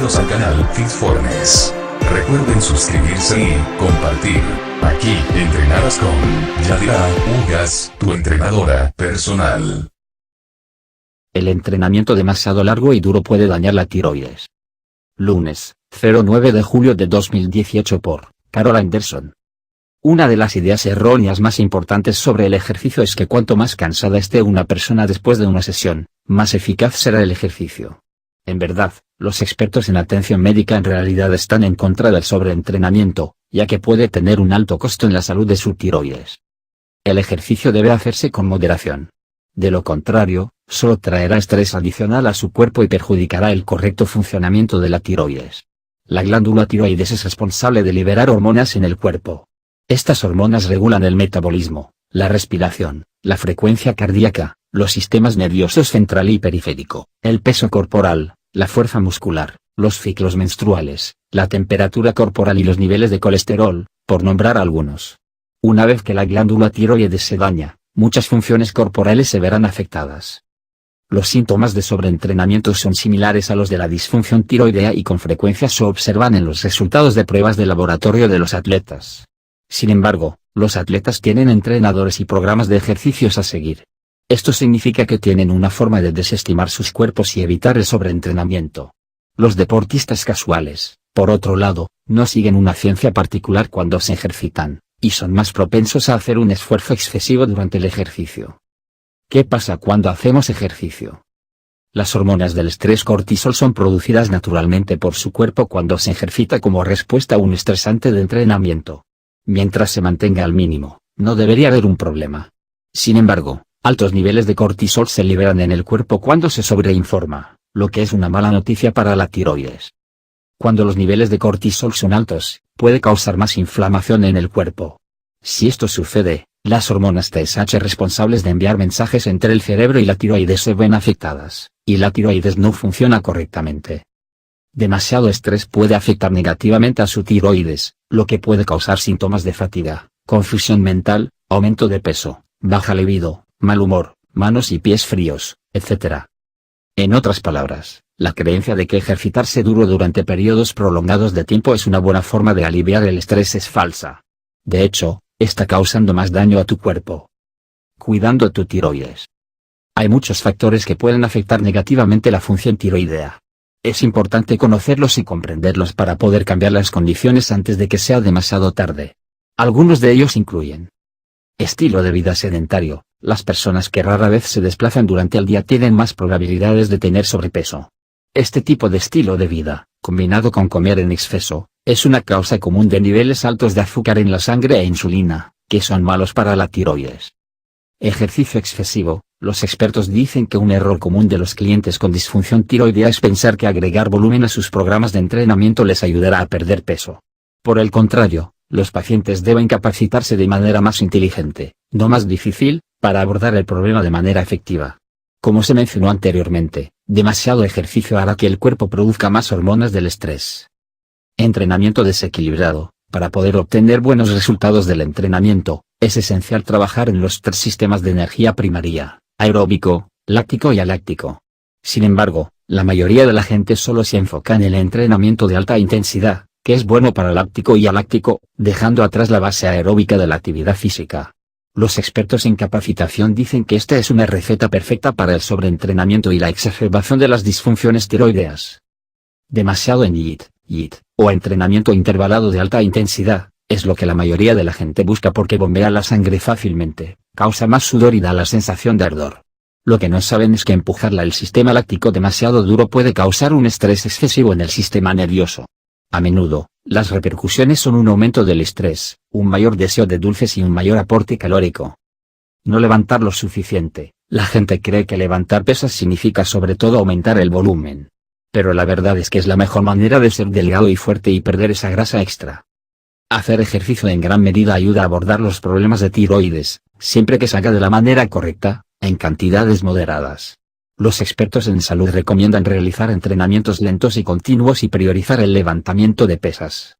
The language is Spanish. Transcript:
Bienvenidos al canal Fitfornes. Recuerden suscribirse y compartir. Aquí entrenarás con Yadira Ugas, tu entrenadora personal. El entrenamiento demasiado largo y duro puede dañar la tiroides. Lunes, 09 de julio de 2018 por Carol Anderson. Una de las ideas erróneas más importantes sobre el ejercicio es que cuanto más cansada esté una persona después de una sesión, más eficaz será el ejercicio. En verdad, los expertos en atención médica en realidad están en contra del sobreentrenamiento, ya que puede tener un alto costo en la salud de su tiroides. El ejercicio debe hacerse con moderación. De lo contrario, solo traerá estrés adicional a su cuerpo y perjudicará el correcto funcionamiento de la tiroides. La glándula tiroides es responsable de liberar hormonas en el cuerpo. Estas hormonas regulan el metabolismo, la respiración, la frecuencia cardíaca, los sistemas nerviosos central y periférico, el peso corporal, la fuerza muscular, los ciclos menstruales, la temperatura corporal y los niveles de colesterol, por nombrar algunos. Una vez que la glándula tiroides se daña, muchas funciones corporales se verán afectadas. Los síntomas de sobreentrenamiento son similares a los de la disfunción tiroidea y con frecuencia se observan en los resultados de pruebas de laboratorio de los atletas. Sin embargo, los atletas tienen entrenadores y programas de ejercicios a seguir. Esto significa que tienen una forma de desestimar sus cuerpos y evitar el sobreentrenamiento. Los deportistas casuales, por otro lado, no siguen una ciencia particular cuando se ejercitan, y son más propensos a hacer un esfuerzo excesivo durante el ejercicio. ¿Qué pasa cuando hacemos ejercicio? Las hormonas del estrés cortisol son producidas naturalmente por su cuerpo cuando se ejercita como respuesta a un estresante de entrenamiento. Mientras se mantenga al mínimo, no debería haber un problema. Sin embargo, altos niveles de cortisol se liberan en el cuerpo cuando se sobreinforma, lo que es una mala noticia para la tiroides. Cuando los niveles de cortisol son altos, puede causar más inflamación en el cuerpo. Si esto sucede, las hormonas TSH responsables de enviar mensajes entre el cerebro y la tiroides se ven afectadas, y la tiroides no funciona correctamente. Demasiado estrés puede afectar negativamente a su tiroides, lo que puede causar síntomas de fatiga, confusión mental, aumento de peso, baja libido, mal humor, manos y pies fríos, etc. En otras palabras, la creencia de que ejercitarse duro durante periodos prolongados de tiempo es una buena forma de aliviar el estrés es falsa. De hecho, está causando más daño a tu cuerpo. Cuidando tu tiroides. Hay muchos factores que pueden afectar negativamente la función tiroidea. Es importante conocerlos y comprenderlos para poder cambiar las condiciones antes de que sea demasiado tarde. Algunos de ellos incluyen: estilo de vida sedentario. Las personas que rara vez se desplazan durante el día tienen más probabilidades de tener sobrepeso. Este tipo de estilo de vida, combinado con comer en exceso, es una causa común de niveles altos de azúcar en la sangre e insulina, que son malos para la tiroides. Ejercicio excesivo. Los expertos dicen que un error común de los clientes con disfunción tiroidea es pensar que agregar volumen a sus programas de entrenamiento les ayudará a perder peso. Por el contrario, los pacientes deben capacitarse de manera más inteligente, no más difícil, para abordar el problema de manera efectiva. Como se mencionó anteriormente, demasiado ejercicio hará que el cuerpo produzca más hormonas del estrés. Entrenamiento desequilibrado. Para poder obtener buenos resultados del entrenamiento, es esencial trabajar en los tres sistemas de energía primaria: aeróbico, láctico y aláctico. Sin embargo, la mayoría de la gente solo se enfoca en el entrenamiento de alta intensidad, que es bueno para láctico y aláctico, dejando atrás la base aeróbica de la actividad física. Los expertos en capacitación dicen que esta es una receta perfecta para el sobreentrenamiento y la exacerbación de las disfunciones tiroideas. Demasiado en HIIT, o entrenamiento intervalado de alta intensidad, es lo que la mayoría de la gente busca porque bombea la sangre fácilmente, causa más sudor y da la sensación de ardor. Lo que no saben es que empujarla el sistema láctico demasiado duro puede causar un estrés excesivo en el sistema nervioso. A menudo, las repercusiones son un aumento del estrés, un mayor deseo de dulces y un mayor aporte calórico. No levantar lo suficiente. La gente cree que levantar pesas significa sobre todo aumentar el volumen. Pero la verdad es que es la mejor manera de ser delgado y fuerte y perder esa grasa extra. Hacer ejercicio en gran medida ayuda a abordar los problemas de tiroides, siempre que se haga de la manera correcta, en cantidades moderadas. Los expertos en salud recomiendan realizar entrenamientos lentos y continuos y priorizar el levantamiento de pesas.